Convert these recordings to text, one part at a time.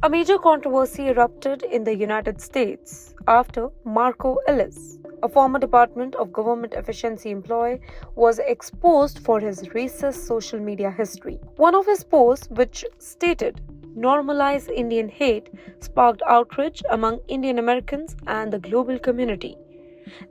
A major controversy erupted in the United States after Marco Ellis, a former Department of Government Efficiency employee, was exposed for his racist social media history. One of his posts, which stated, "Normalize Indian hate," sparked outrage among Indian Americans and the global community.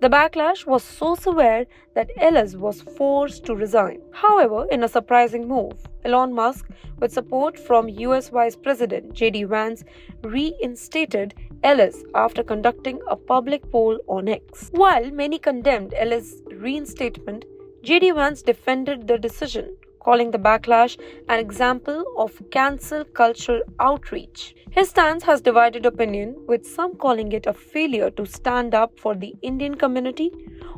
The backlash was so severe that Ellis was forced to resign. However, in a surprising move, Elon Musk, with support from US Vice President J.D. Vance, reinstated Ellis after conducting a public poll on X. While many condemned Ellis' reinstatement, J.D. Vance defended the decision, calling the backlash an example of cancel cultural outreach. His stance has divided opinion, with some calling it a failure to stand up for the Indian community,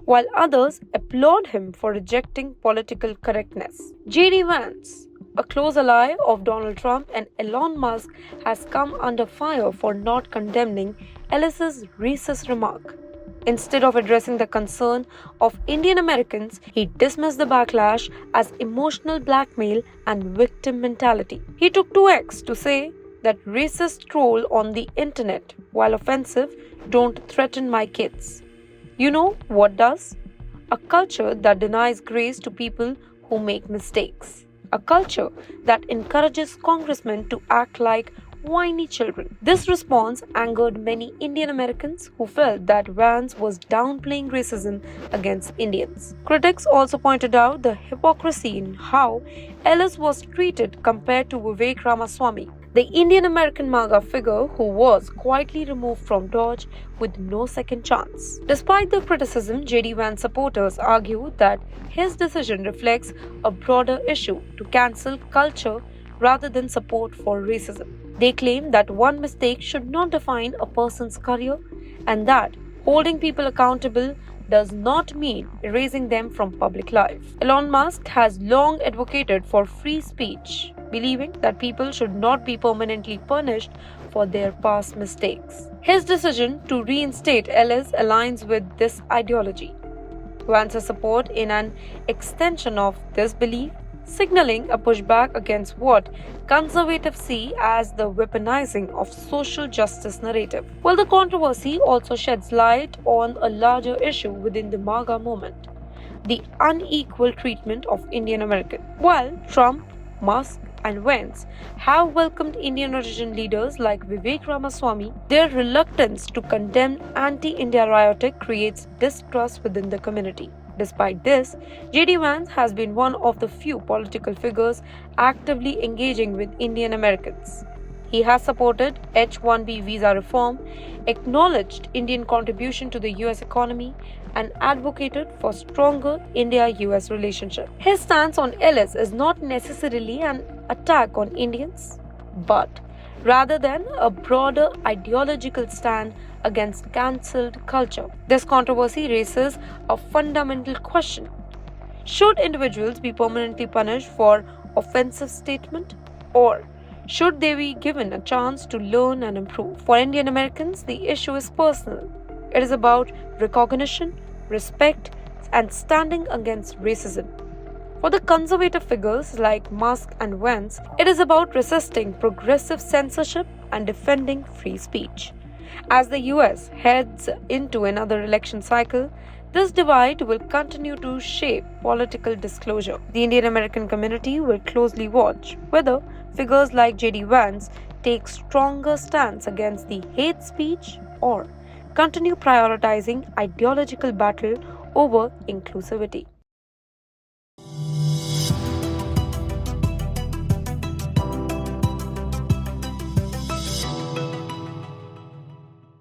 while others applaud him for rejecting political correctness. J.D. Vance, a close ally of Donald Trump and Elon Musk, has come under fire for not condemning Ellis's racist remark. Instead of addressing the concern of Indian Americans, he dismissed the backlash as emotional blackmail and victim mentality. He took to X to say that racist troll on the internet, while offensive, don't threaten my kids. You know what does? A culture that denies grace to people who make mistakes. A culture that encourages congressmen to act like whiny children. This response angered many Indian Americans who felt that Vance was downplaying racism against Indians. Critics also pointed out the hypocrisy in how Ellis was treated compared to Vivek Ramaswamy, the Indian American MAGA figure who was quietly removed from Dodge with no second chance. Despite the criticism, J.D. Vance supporters argue that his decision reflects a broader issue to cancel culture rather than support for racism. They claim that one mistake should not define a person's career and that holding people accountable does not mean erasing them from public life. Elon Musk has long advocated for free speech, believing that people should not be permanently punished for their past mistakes. His decision to reinstate Ellis aligns with this ideology. Vance's support in an extension of this belief, signaling a pushback against what conservatives see as the weaponizing of social justice narrative. While the controversy also sheds light on a larger issue within the MAGA movement, the unequal treatment of Indian Americans. While Trump, Musk, and Vance have welcomed Indian origin leaders like Vivek Ramaswamy, their reluctance to condemn anti-India rhetoric creates distrust within the community. Despite this, J.D. Vance has been one of the few political figures actively engaging with Indian Americans. He has supported H-1B visa reform, acknowledged Indian contribution to the U.S. economy, and advocated for stronger India-U.S. relationship. His stance on Ellis is not necessarily an attack on Indians, but rather than a broader ideological stand against cancelled culture. This controversy raises a fundamental question. Should individuals be permanently punished for offensive statement, or should they be given a chance to learn and improve? For Indian Americans, the issue is personal. It is about recognition, respect, and standing against racism. For the conservative figures like Musk and Vance, it is about resisting progressive censorship and defending free speech. As the US heads into another election cycle, this divide will continue to shape political disclosure. The Indian American community will closely watch whether figures like J.D. Vance take stronger stance against the hate speech or continue prioritizing ideological battle over inclusivity.